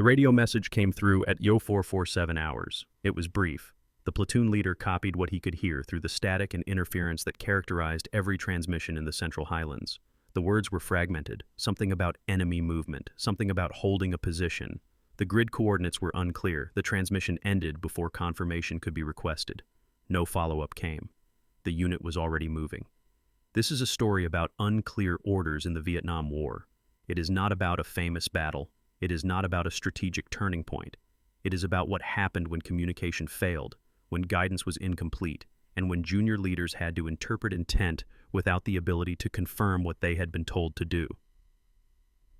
The radio message came through at 0447 hours. It was brief. The platoon leader copied what he could hear through the static and interference that characterized every transmission in the Central Highlands. The words were fragmented, something about enemy movement, something about holding a position. The grid coordinates were unclear. The transmission ended before confirmation could be requested. No follow-up came. The unit was already moving. This is a story about unclear orders in the Vietnam War. It is not about a famous battle. It is not about a strategic turning point. It is about what happened when communication failed, when guidance was incomplete, and when junior leaders had to interpret intent without the ability to confirm what they had been told to do.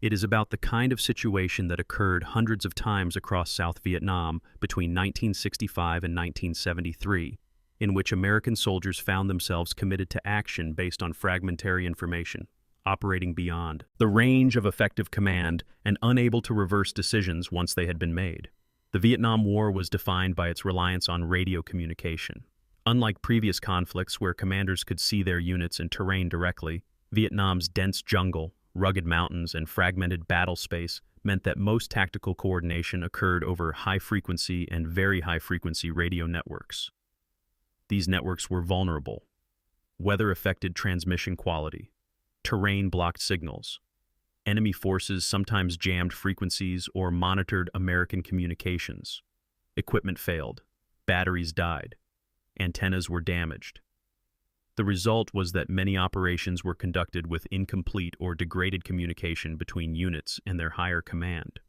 It is about the kind of situation that occurred hundreds of times across South Vietnam between 1965 and 1973, in which American soldiers found themselves committed to action based on fragmentary information, operating beyond the range of effective command and unable to reverse decisions once they had been made. The Vietnam War was defined by its reliance on radio communication. Unlike previous conflicts where commanders could see their units and terrain directly, Vietnam's dense jungle, rugged mountains, and fragmented battle space meant that most tactical coordination occurred over high-frequency and very high-frequency radio networks. These networks were vulnerable. Weather affected transmission quality. Terrain blocked signals. Enemy forces sometimes jammed frequencies or monitored American communications. Equipment failed. Batteries died. Antennas were damaged. The result was that many operations were conducted with incomplete or degraded communication between units and their higher command.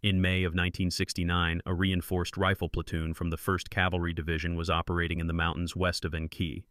In May of 1969, a reinforced rifle platoon from the First Cavalry Division was operating in the mountains west of An Khe.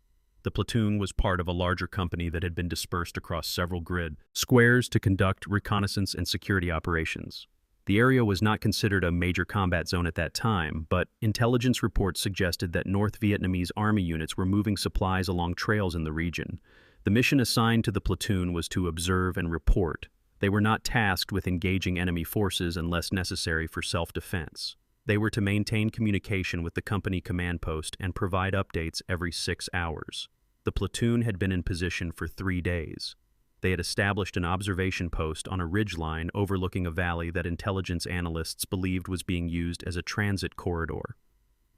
The platoon was part of a larger company that had been dispersed across several grid squares to conduct reconnaissance and security operations. The area was not considered a major combat zone at that time, but intelligence reports suggested that North Vietnamese Army units were moving supplies along trails in the region. The mission assigned to the platoon was to observe and report. They were not tasked with engaging enemy forces unless necessary for self-defense. They were to maintain communication with the company command post and provide updates every 6 hours. The platoon had been in position for 3 days. They had established an observation post on a ridgeline overlooking a valley that intelligence analysts believed was being used as a transit corridor.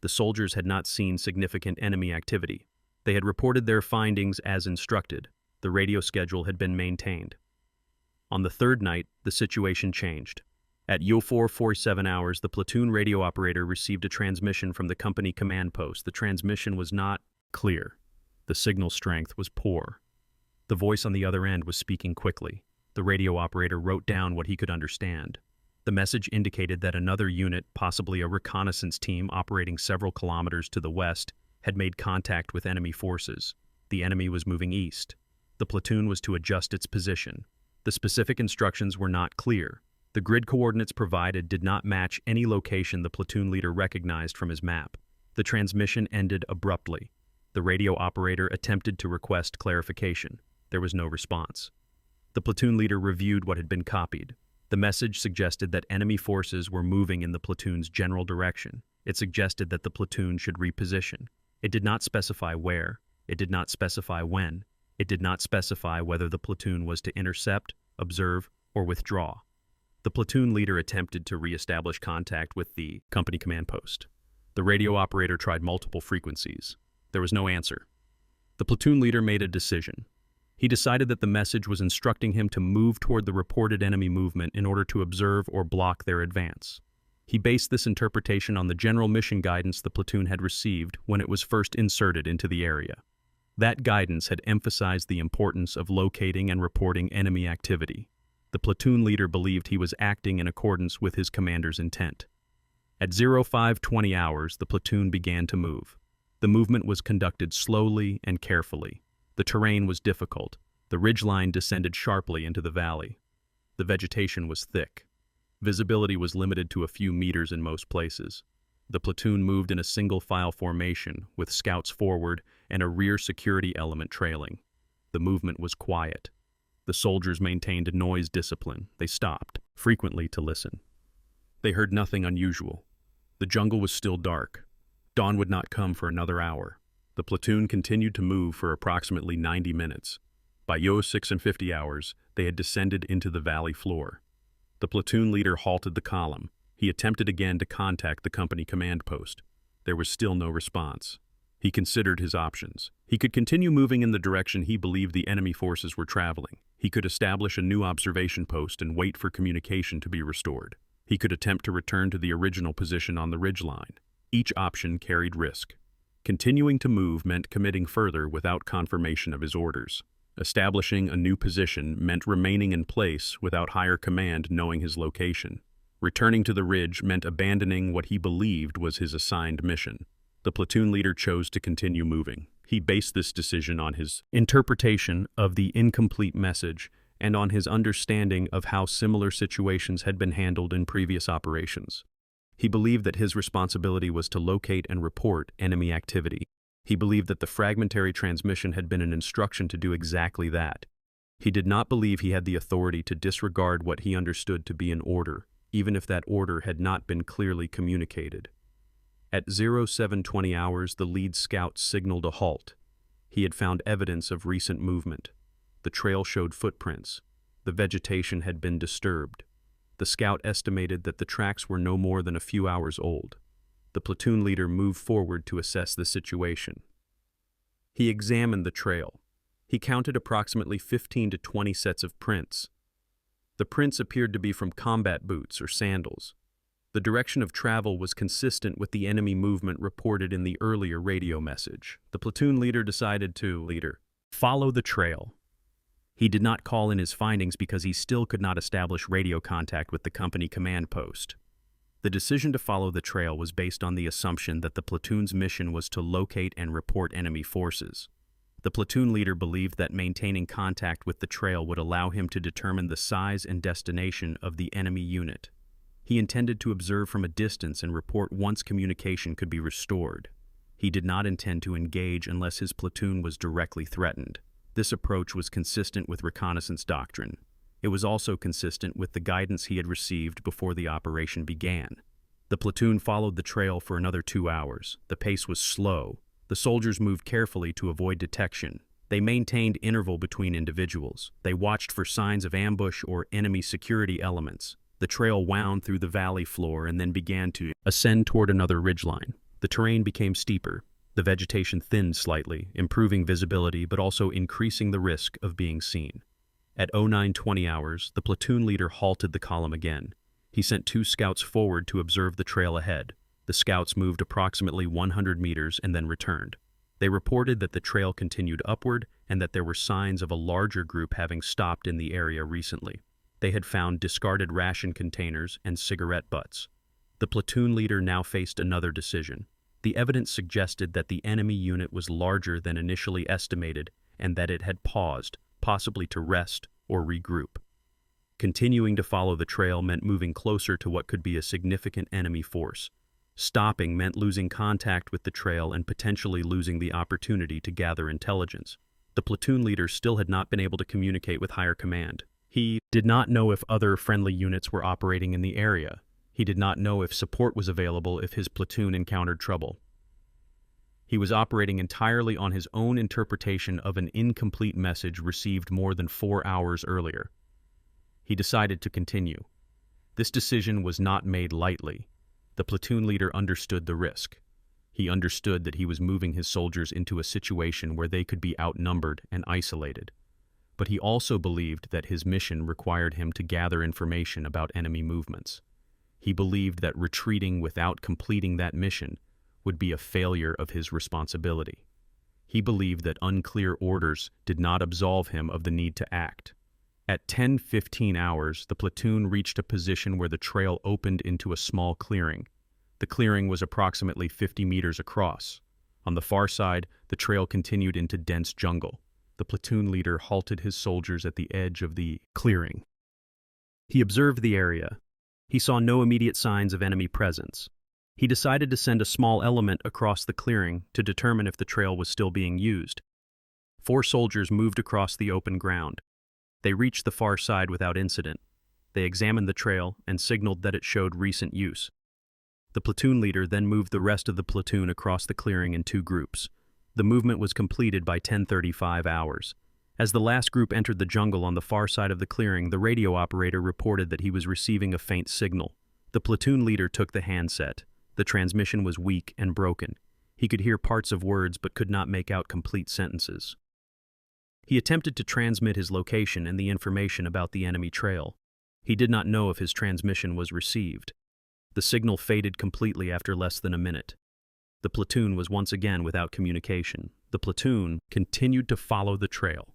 The soldiers had not seen significant enemy activity. They had reported their findings as instructed. The radio schedule had been maintained. On the third night, the situation changed. At 0447 hours, the platoon radio operator received a transmission from the company command post. The transmission was not clear. The signal strength was poor. The voice on the other end was speaking quickly. The radio operator wrote down what he could understand. The message indicated that another unit, possibly a reconnaissance team operating several kilometers to the west, had made contact with enemy forces. The enemy was moving east. The platoon was to adjust its position. The specific instructions were not clear. The grid coordinates provided did not match any location the platoon leader recognized from his map. The transmission ended abruptly. The radio operator attempted to request clarification. There was no response. The platoon leader reviewed what had been copied. The message suggested that enemy forces were moving in the platoon's general direction. It suggested that the platoon should reposition. It did not specify where. It did not specify when. It did not specify whether the platoon was to intercept, observe, or withdraw. The platoon leader attempted to re-establish contact with the company command post. The radio operator tried multiple frequencies. There was no answer. The platoon leader made a decision. He decided that the message was instructing him to move toward the reported enemy movement in order to observe or block their advance. He based this interpretation on the general mission guidance the platoon had received when it was first inserted into the area. That guidance had emphasized the importance of locating and reporting enemy activity. The platoon leader believed he was acting in accordance with his commander's intent. At 0520 hours, the platoon began to move. The movement was conducted slowly and carefully. The terrain was difficult. The ridgeline descended sharply into the valley. The vegetation was thick. Visibility was limited to a few meters in most places. The platoon moved in a single-file formation, with scouts forward and a rear security element trailing. The movement was quiet. The soldiers maintained a noise discipline. They stopped, frequently, to listen. They heard nothing unusual. The jungle was still dark. Dawn would not come for another hour. The platoon continued to move for approximately 90 minutes. By 0650 hours, they had descended into the valley floor. The platoon leader halted the column. He attempted again to contact the company command post. There was still no response. He considered his options. He could continue moving in the direction he believed the enemy forces were traveling. He could establish a new observation post and wait for communication to be restored. He could attempt to return to the original position on the ridgeline. Each option carried risk. Continuing to move meant committing further without confirmation of his orders. Establishing a new position meant remaining in place without higher command knowing his location. Returning to the ridge meant abandoning what he believed was his assigned mission. The platoon leader chose to continue moving. He based this decision on his interpretation of the incomplete message and on his understanding of how similar situations had been handled in previous operations. He believed that his responsibility was to locate and report enemy activity. He believed that the fragmentary transmission had been an instruction to do exactly that. He did not believe he had the authority to disregard what he understood to be an order, even if that order had not been clearly communicated. At 0720 hours, the lead scout signaled a halt. He had found evidence of recent movement. The trail showed footprints. The vegetation had been disturbed. The scout estimated that the tracks were no more than a few hours old. The platoon leader moved forward to assess the situation. He examined the trail. He counted approximately 15 to 20 sets of prints. The prints appeared to be from combat boots or sandals. The direction of travel was consistent with the enemy movement reported in the earlier radio message. The platoon leader decided to follow the trail. He did not call in his findings because he still could not establish radio contact with the company command post. The decision to follow the trail was based on the assumption that the platoon's mission was to locate and report enemy forces. The platoon leader believed that maintaining contact with the trail would allow him to determine the size and destination of the enemy unit. He intended to observe from a distance and report once communication could be restored. He did not intend to engage unless his platoon was directly threatened. This approach was consistent with reconnaissance doctrine. It was also consistent with the guidance he had received before the operation began. The platoon followed the trail for another 2 hours. The pace was slow. The soldiers moved carefully to avoid detection. They maintained interval between individuals. They watched for signs of ambush or enemy security elements. The trail wound through the valley floor and then began to ascend toward another ridgeline. The terrain became steeper. The vegetation thinned slightly, improving visibility but also increasing the risk of being seen. At 0920 hours, the platoon leader halted the column again. He sent 2 scouts forward to observe the trail ahead. The scouts moved approximately 100 meters and then returned. They reported that the trail continued upward and that there were signs of a larger group having stopped in the area recently. They had found discarded ration containers and cigarette butts. The platoon leader now faced another decision. The evidence suggested that the enemy unit was larger than initially estimated and that it had paused, possibly to rest or regroup. Continuing to follow the trail meant moving closer to what could be a significant enemy force. Stopping meant losing contact with the trail and potentially losing the opportunity to gather intelligence. The platoon leader still had not been able to communicate with higher command. He did not know if other friendly units were operating in the area. He did not know if support was available if his platoon encountered trouble. He was operating entirely on his own interpretation of an incomplete message received more than 4 hours earlier. He decided to continue. This decision was not made lightly. The platoon leader understood the risk. He understood that he was moving his soldiers into a situation where they could be outnumbered and isolated. But he also believed that his mission required him to gather information about enemy movements. He believed that retreating without completing that mission would be a failure of his responsibility. He believed that unclear orders did not absolve him of the need to act. At 10:15 hours, the platoon reached a position where the trail opened into a small clearing. The clearing was approximately 50 meters across. On the far side, the trail continued into dense jungle. The platoon leader halted his soldiers at the edge of the clearing. He observed the area. He saw no immediate signs of enemy presence. He decided to send a small element across the clearing to determine if the trail was still being used. 4 soldiers moved across the open ground. They reached the far side without incident. They examined the trail and signaled that it showed recent use. The platoon leader then moved the rest of the platoon across the clearing in 2 groups. The movement was completed by 10:35 hours. As the last group entered the jungle on the far side of the clearing, the radio operator reported that he was receiving a faint signal. The platoon leader took the handset. The transmission was weak and broken. He could hear parts of words but could not make out complete sentences. He attempted to transmit his location and the information about the enemy trail. He did not know if his transmission was received. The signal faded completely after less than a minute. The platoon was once again without communication. The platoon continued to follow the trail.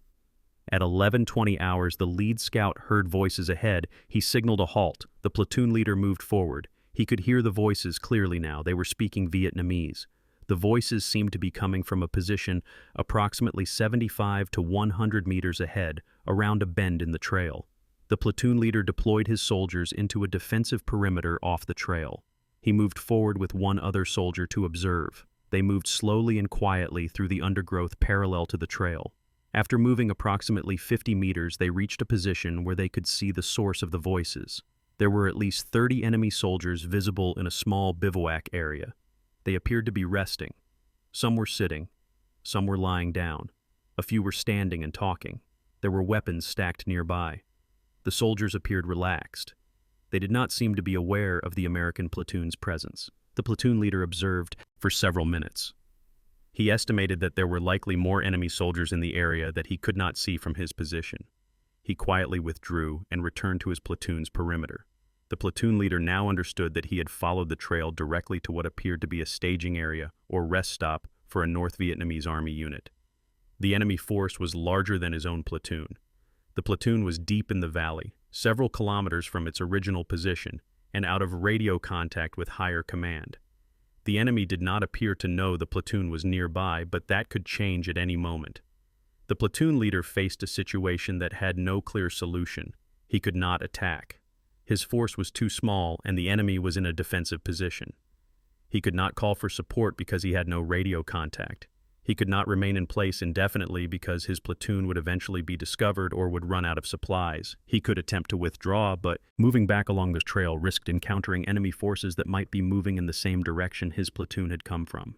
At 11:20 hours, the lead scout heard voices ahead. He signaled a halt. The platoon leader moved forward. He could hear the voices clearly now. They were speaking Vietnamese. The voices seemed to be coming from a position approximately 75 to 100 meters ahead, around a bend in the trail. The platoon leader deployed his soldiers into a defensive perimeter off the trail. He moved forward with one other soldier to observe. They moved slowly and quietly through the undergrowth parallel to the trail. After moving approximately 50 meters, they reached a position where they could see the source of the voices. There were at least 30 enemy soldiers visible in a small bivouac area. They appeared to be resting. Some were sitting. Some were lying down. A few were standing and talking. There were weapons stacked nearby. The soldiers appeared relaxed. They did not seem to be aware of the American platoon's presence. The platoon leader observed for several minutes. He estimated that there were likely more enemy soldiers in the area that he could not see from his position. He quietly withdrew and returned to his platoon's perimeter. The platoon leader now understood that he had followed the trail directly to what appeared to be a staging area or rest stop for a North Vietnamese Army unit. The enemy force was larger than his own platoon. The platoon was deep in the valley, several kilometers from its original position, and out of radio contact with higher command. The enemy did not appear to know the platoon was nearby, but that could change at any moment. The platoon leader faced a situation that had no clear solution. He could not attack. His force was too small, and the enemy was in a defensive position. He could not call for support because he had no radio contact. He could not remain in place indefinitely because his platoon would eventually be discovered or would run out of supplies. He could attempt to withdraw, but moving back along the trail risked encountering enemy forces that might be moving in the same direction his platoon had come from.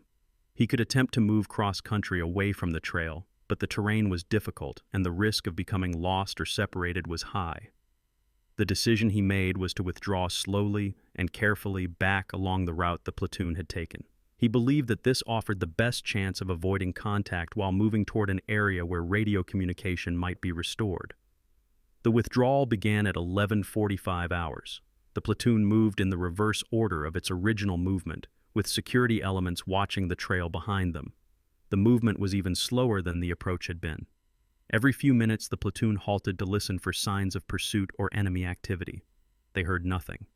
He could attempt to move cross-country away from the trail, but the terrain was difficult and the risk of becoming lost or separated was high. The decision he made was to withdraw slowly and carefully back along the route the platoon had taken. He believed that this offered the best chance of avoiding contact while moving toward an area where radio communication might be restored. The withdrawal began at 11:45 hours. The platoon moved in the reverse order of its original movement, with security elements watching the trail behind them. The movement was even slower than the approach had been. Every few minutes, the platoon halted to listen for signs of pursuit or enemy activity. They heard nothing.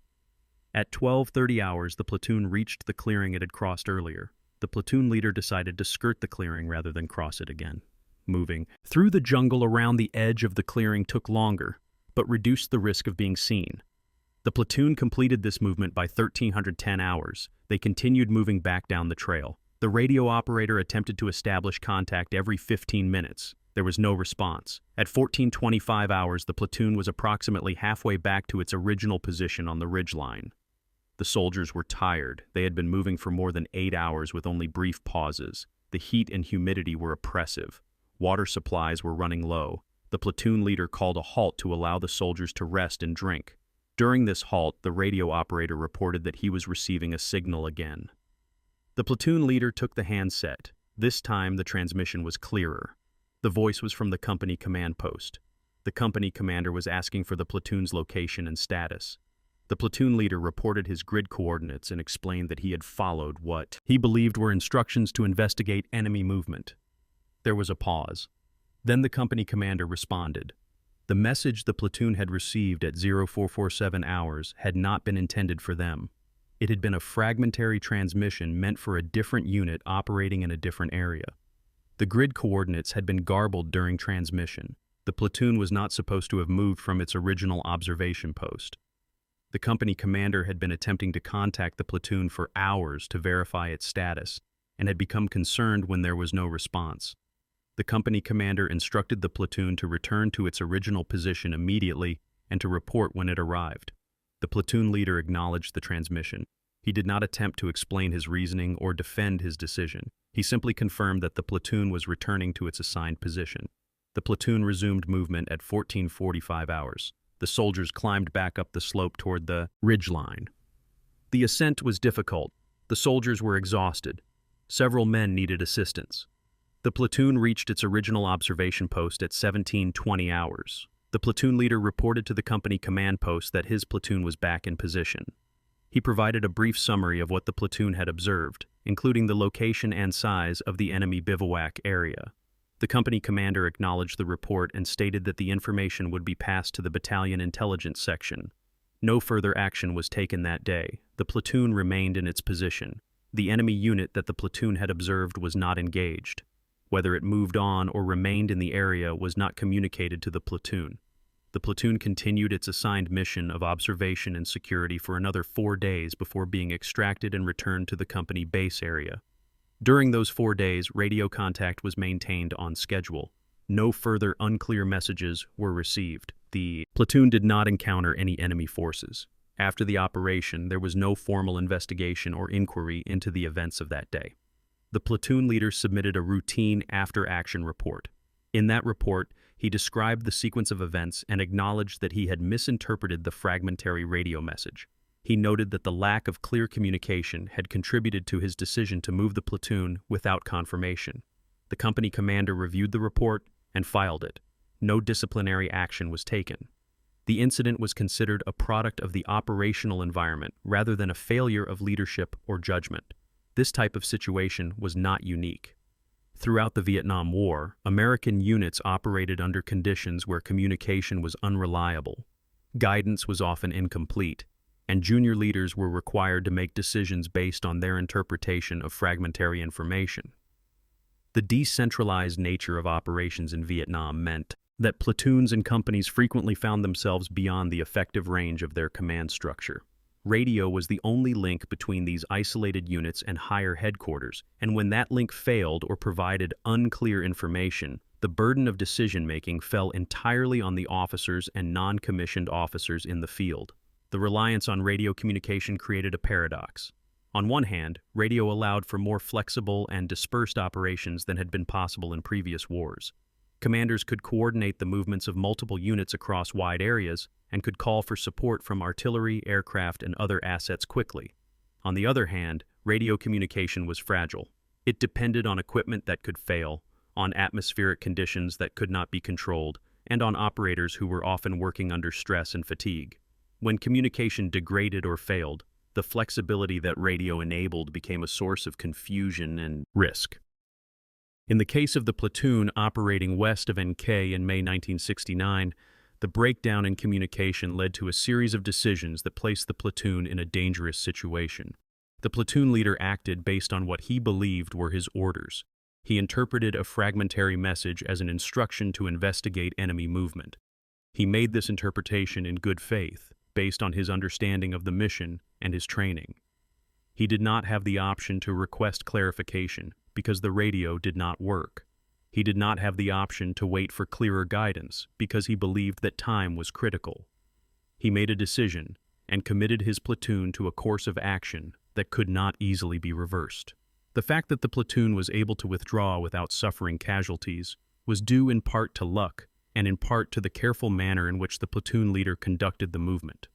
At 12:30 hours, the platoon reached the clearing it had crossed earlier. The platoon leader decided to skirt the clearing rather than cross it again. Moving through the jungle around the edge of the clearing took longer, but reduced the risk of being seen. The platoon completed this movement by 1310 hours. They continued moving back down the trail. The radio operator attempted to establish contact every 15 minutes. There was no response. At 14:25 hours, the platoon was approximately halfway back to its original position on the ridgeline. The soldiers were tired. They had been moving for more than 8 hours with only brief pauses. The heat and humidity were oppressive. Water supplies were running low. The platoon leader called a halt to allow the soldiers to rest and drink. During this halt, the radio operator reported that he was receiving a signal again. The platoon leader took the handset. This time, the transmission was clearer. The voice was from the company command post. The company commander was asking for the platoon's location and status. The platoon leader reported his grid coordinates and explained that he had followed what he believed were instructions to investigate enemy movement. There was a pause. Then the company commander responded. The message the platoon had received at 0447 hours had not been intended for them. It had been a fragmentary transmission meant for a different unit operating in a different area. The grid coordinates had been garbled during transmission. The platoon was not supposed to have moved from its original observation post. The company commander had been attempting to contact the platoon for hours to verify its status and had become concerned when there was no response. The company commander instructed the platoon to return to its original position immediately and to report when it arrived. The platoon leader acknowledged the transmission. He did not attempt to explain his reasoning or defend his decision. He simply confirmed that the platoon was returning to its assigned position. The platoon resumed movement at 14:45 hours. The soldiers climbed back up the slope toward the ridgeline. The ascent was difficult. The soldiers were exhausted. Several men needed assistance. The platoon reached its original observation post at 17:20 hours. The platoon leader reported to the company command post that his platoon was back in position. He provided a brief summary of what the platoon had observed, including the location and size of the enemy bivouac area. The company commander acknowledged the report and stated that the information would be passed to the battalion intelligence section. No further action was taken that day. The platoon remained in its position. The enemy unit that the platoon had observed was not engaged. Whether it moved on or remained in the area was not communicated to the platoon. The platoon continued its assigned mission of observation and security for another 4 days before being extracted and returned to the company base area. During those 4 days, radio contact was maintained on schedule. No further unclear messages were received. The platoon did not encounter any enemy forces. After the operation, there was no formal investigation or inquiry into the events of that day. The platoon leader submitted a routine after-action report. In that report, he described the sequence of events and acknowledged that he had misinterpreted the fragmentary radio message. He noted that the lack of clear communication had contributed to his decision to move the platoon without confirmation. The company commander reviewed the report and filed it. No disciplinary action was taken. The incident was considered a product of the operational environment rather than a failure of leadership or judgment. This type of situation was not unique. Throughout the Vietnam War, American units operated under conditions where communication was unreliable, guidance was often incomplete, and junior leaders were required to make decisions based on their interpretation of fragmentary information. The decentralized nature of operations in Vietnam meant that platoons and companies frequently found themselves beyond the effective range of their command structure. Radio was the only link between these isolated units and higher headquarters, and when that link failed or provided unclear information, the burden of decision-making fell entirely on the officers and non-commissioned officers in the field. The reliance on radio communication created a paradox. On one hand, radio allowed for more flexible and dispersed operations than had been possible in previous wars. Commanders could coordinate the movements of multiple units across wide areas and could call for support from artillery, aircraft, and other assets quickly. On the other hand, radio communication was fragile. It depended on equipment that could fail, on atmospheric conditions that could not be controlled, and on operators who were often working under stress and fatigue. When communication degraded or failed, the flexibility that radio enabled became a source of confusion and risk. In the case of the platoon operating west of An Khe in May 1969, the breakdown in communication led to a series of decisions that placed the platoon in a dangerous situation. The platoon leader acted based on what he believed were his orders. He interpreted a fragmentary message as an instruction to investigate enemy movement. He made this interpretation in good faith, based on his understanding of the mission and his training. He did not have the option to request clarification because the radio did not work. He did not have the option to wait for clearer guidance because he believed that time was critical. He made a decision and committed his platoon to a course of action that could not easily be reversed. The fact that the platoon was able to withdraw without suffering casualties was due in part to luck and in part to the careful manner in which the platoon leader conducted the movement.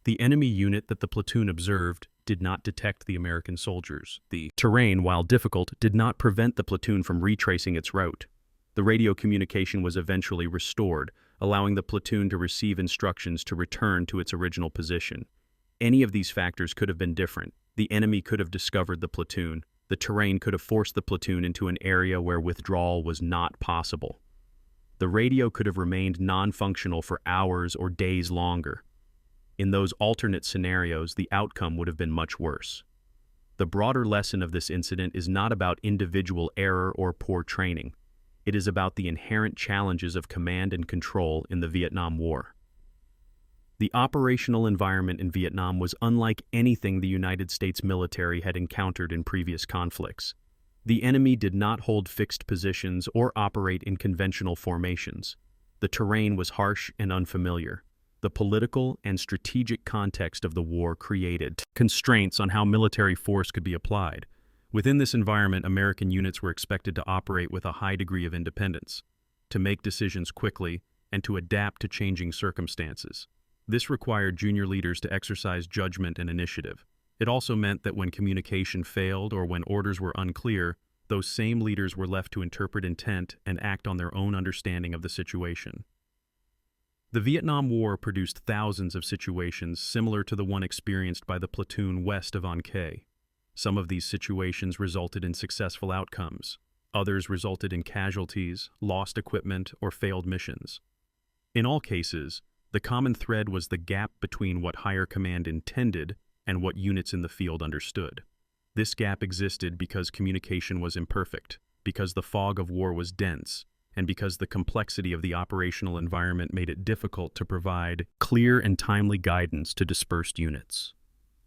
The enemy unit that the platoon observed did not detect the American soldiers. The terrain, while difficult, did not prevent the platoon from retracing its route. The radio communication was eventually restored, allowing the platoon to receive instructions to return to its original position. Any of these factors could have been different. The enemy could have discovered the platoon. The terrain could have forced the platoon into an area where withdrawal was not possible. The radio could have remained non-functional for hours or days longer. In those alternate scenarios, the outcome would have been much worse. The broader lesson of this incident is not about individual error or poor training. It is about the inherent challenges of command and control in the Vietnam War. The operational environment in Vietnam was unlike anything the United States military had encountered in previous conflicts. The enemy did not hold fixed positions or operate in conventional formations. The terrain was harsh and unfamiliar. The political and strategic context of the war created constraints on how military force could be applied. Within this environment, American units were expected to operate with a high degree of independence, to make decisions quickly, and to adapt to changing circumstances. This required junior leaders to exercise judgment and initiative. It also meant that when communication failed or when orders were unclear, those same leaders were left to interpret intent and act on their own understanding of the situation. The Vietnam War produced thousands of situations similar to the one experienced by the platoon west of An Khe. Some of these situations resulted in successful outcomes. Others resulted in casualties, lost equipment, or failed missions. In all cases, the common thread was the gap between what higher command intended and what units in the field understood. This gap existed because communication was imperfect, because the fog of war was dense, and because the complexity of the operational environment made it difficult to provide clear and timely guidance to dispersed units.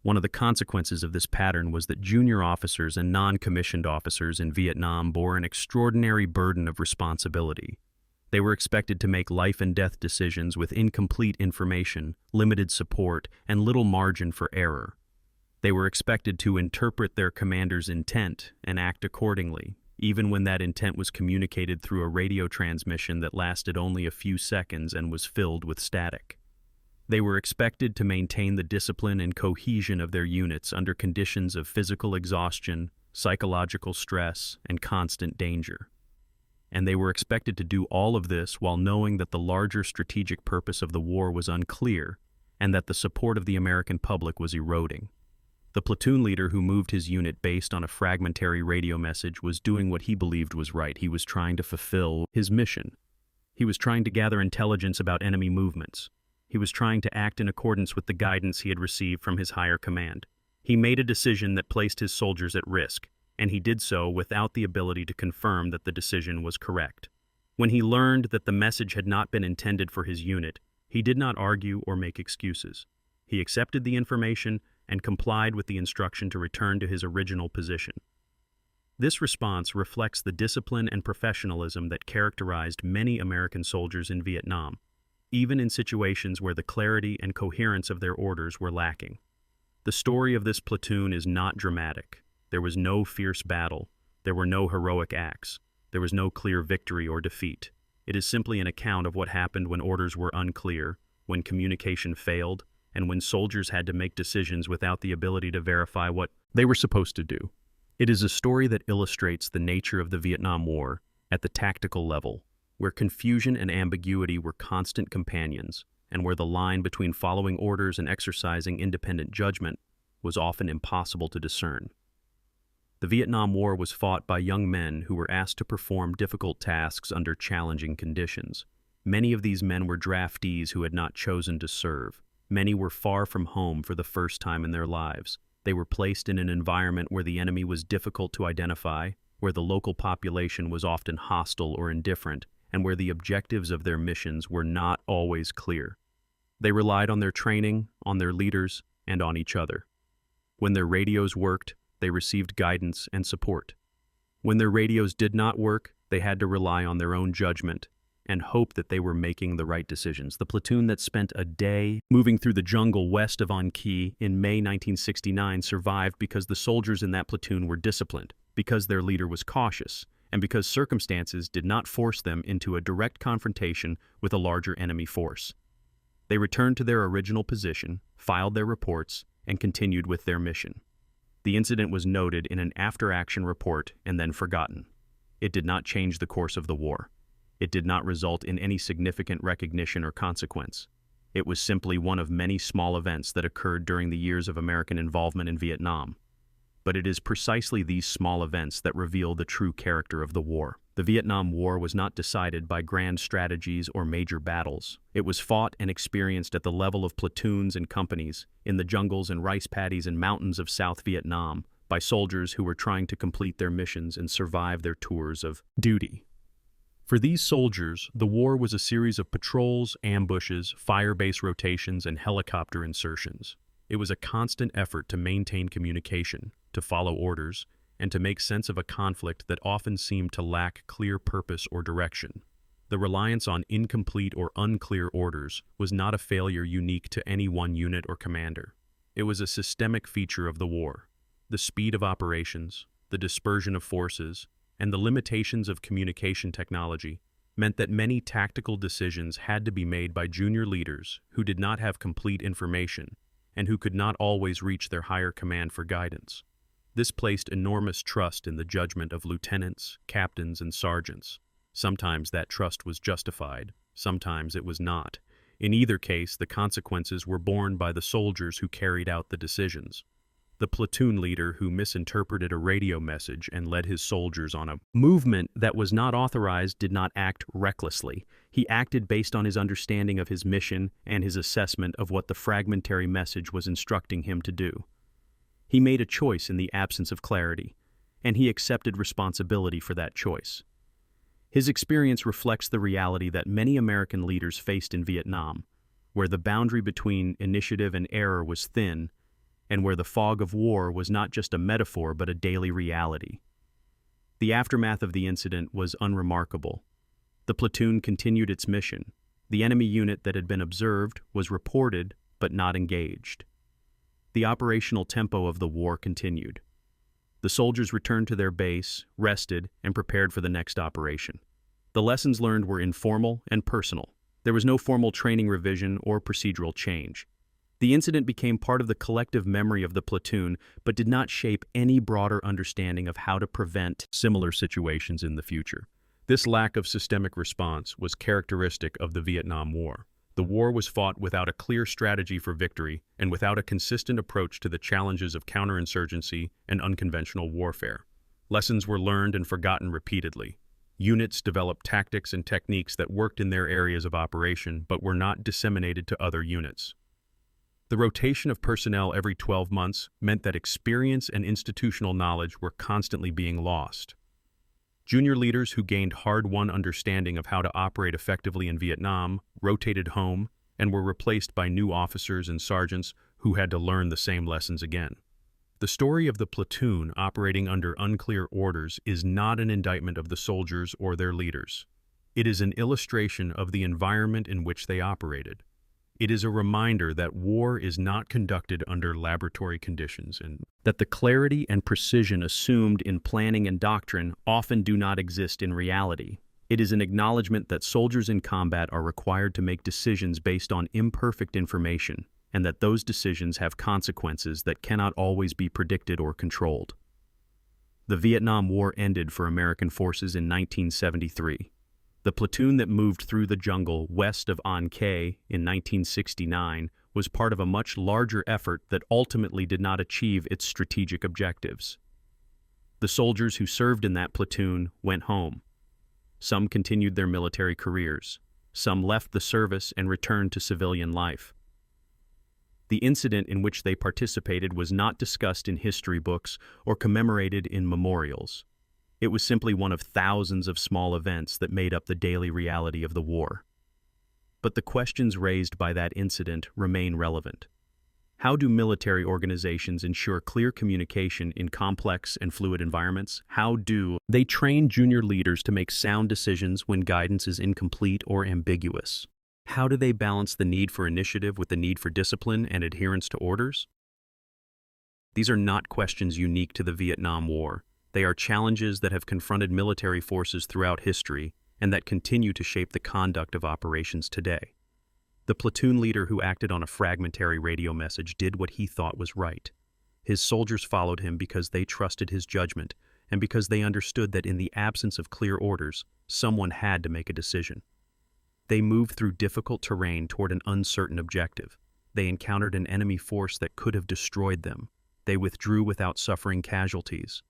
One of the consequences of this pattern was that junior officers and non-commissioned officers in Vietnam bore an extraordinary burden of responsibility. They were expected to make life and death decisions with incomplete information, limited support, and little margin for error. They were expected to interpret their commander's intent and act accordingly, even when that intent was communicated through a radio transmission that lasted only a few seconds and was filled with static. They were expected to maintain the discipline and cohesion of their units under conditions of physical exhaustion, psychological stress, and constant danger. And they were expected to do all of this while knowing that the larger strategic purpose of the war was unclear and that the support of the American public was eroding. The platoon leader who moved his unit based on a fragmentary radio message was doing what he believed was right. He was trying to fulfill his mission. He was trying to gather intelligence about enemy movements. He was trying to act in accordance with the guidance he had received from his higher command. He made a decision that placed his soldiers at risk, and he did so without the ability to confirm that the decision was correct. When he learned that the message had not been intended for his unit, he did not argue or make excuses. He accepted the information and complied with the instruction to return to his original position. This response reflects the discipline and professionalism that characterized many American soldiers in Vietnam, even in situations where the clarity and coherence of their orders were lacking. The story of this platoon is not dramatic. There was no fierce battle. There were no heroic acts. There was no clear victory or defeat. It is simply an account of what happened when orders were unclear, when communication failed, and when soldiers had to make decisions without the ability to verify what they were supposed to do. It is a story that illustrates the nature of the Vietnam War at the tactical level, where confusion and ambiguity were constant companions, and where the line between following orders and exercising independent judgment was often impossible to discern. The Vietnam War was fought by young men who were asked to perform difficult tasks under challenging conditions. Many of these men were draftees who had not chosen to serve. Many were far from home for the first time in their lives. They were placed in an environment where the enemy was difficult to identify, where the local population was often hostile or indifferent, and where the objectives of their missions were not always clear. They relied on their training, on their leaders, and on each other. When their radios worked, they received guidance and support. When their radios did not work, they had to rely on their own judgment and hope that they were making the right decisions. The platoon that spent a day moving through the jungle west of An Khe in May 1969 survived because the soldiers in that platoon were disciplined, because their leader was cautious, and because circumstances did not force them into a direct confrontation with a larger enemy force. They returned to their original position, filed their reports, and continued with their mission. The incident was noted in an after-action report and then forgotten. It did not change the course of the war. It did not result in any significant recognition or consequence. It was simply one of many small events that occurred during the years of American involvement in Vietnam. But it is precisely these small events that reveal the true character of the war. The Vietnam War was not decided by grand strategies or major battles. It was fought and experienced at the level of platoons and companies, in the jungles and rice paddies and mountains of South Vietnam, by soldiers who were trying to complete their missions and survive their tours of duty. For these soldiers, the war was a series of patrols, ambushes, fire-base rotations, and helicopter insertions. It was a constant effort to maintain communication, to follow orders, and to make sense of a conflict that often seemed to lack clear purpose or direction. The reliance on incomplete or unclear orders was not a failure unique to any one unit or commander. It was a systemic feature of the war. The speed of operations, the dispersion of forces, and the limitations of communication technology meant that many tactical decisions had to be made by junior leaders who did not have complete information and who could not always reach their higher command for guidance. This placed enormous trust in the judgment of lieutenants, captains, and sergeants. Sometimes that trust was justified, sometimes it was not. In either case, the consequences were borne by the soldiers who carried out the decisions. The platoon leader who misinterpreted a radio message and led his soldiers on a movement that was not authorized did not act recklessly. He acted based on his understanding of his mission and his assessment of what the fragmentary message was instructing him to do. He made a choice in the absence of clarity, and he accepted responsibility for that choice. His experience reflects the reality that many American leaders faced in Vietnam, where the boundary between initiative and error was thin, and where the fog of war was not just a metaphor but a daily reality. The aftermath of the incident was unremarkable. The platoon continued its mission. The enemy unit that had been observed was reported but not engaged. The operational tempo of the war continued. The soldiers returned to their base, rested, and prepared for the next operation. The lessons learned were informal and personal. There was no formal training revision or procedural change. The incident became part of the collective memory of the platoon, but did not shape any broader understanding of how to prevent similar situations in the future. This lack of systemic response was characteristic of the Vietnam War. The war was fought without a clear strategy for victory and without a consistent approach to the challenges of counterinsurgency and unconventional warfare. Lessons were learned and forgotten repeatedly. Units developed tactics and techniques that worked in their areas of operation but were not disseminated to other units. The rotation of personnel every 12 months meant that experience and institutional knowledge were constantly being lost. Junior leaders who gained hard-won understanding of how to operate effectively in Vietnam rotated home and were replaced by new officers and sergeants who had to learn the same lessons again. The story of the platoon operating under unclear orders is not an indictment of the soldiers or their leaders. It is an illustration of the environment in which they operated. It is a reminder that war is not conducted under laboratory conditions and that the clarity and precision assumed in planning and doctrine often do not exist in reality. It is an acknowledgement that soldiers in combat are required to make decisions based on imperfect information, and that those decisions have consequences that cannot always be predicted or controlled. The Vietnam War ended for American forces in 1973. The platoon that moved through the jungle west of An Khe in 1969 was part of a much larger effort that ultimately did not achieve its strategic objectives. The soldiers who served in that platoon went home. Some continued their military careers. Some left the service and returned to civilian life. The incident in which they participated was not discussed in history books or commemorated in memorials. It was simply one of thousands of small events that made up the daily reality of the war. But the questions raised by that incident remain relevant. How do military organizations ensure clear communication in complex and fluid environments? How do they train junior leaders to make sound decisions when guidance is incomplete or ambiguous? How do they balance the need for initiative with the need for discipline and adherence to orders? These are not questions unique to the Vietnam War. They are challenges that have confronted military forces throughout history and that continue to shape the conduct of operations today. The platoon leader who acted on a fragmentary radio message did what he thought was right. His soldiers followed him because they trusted his judgment and because they understood that in the absence of clear orders, someone had to make a decision. They moved through difficult terrain toward an uncertain objective. They encountered an enemy force that could have destroyed them. They withdrew without suffering casualties.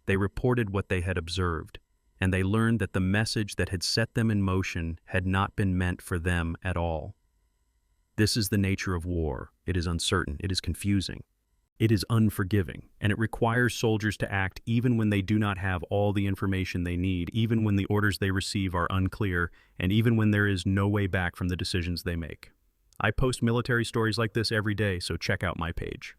They reported what they had observed, and they learned that the message that had set them in motion had not been meant for them at all. This is the nature of war. It is uncertain, it is confusing, it is unforgiving, and it requires soldiers to act even when they do not have all the information they need, even when the orders they receive are unclear, and even when there is no way back from the decisions they make. I post military stories like this every day, so check out my page.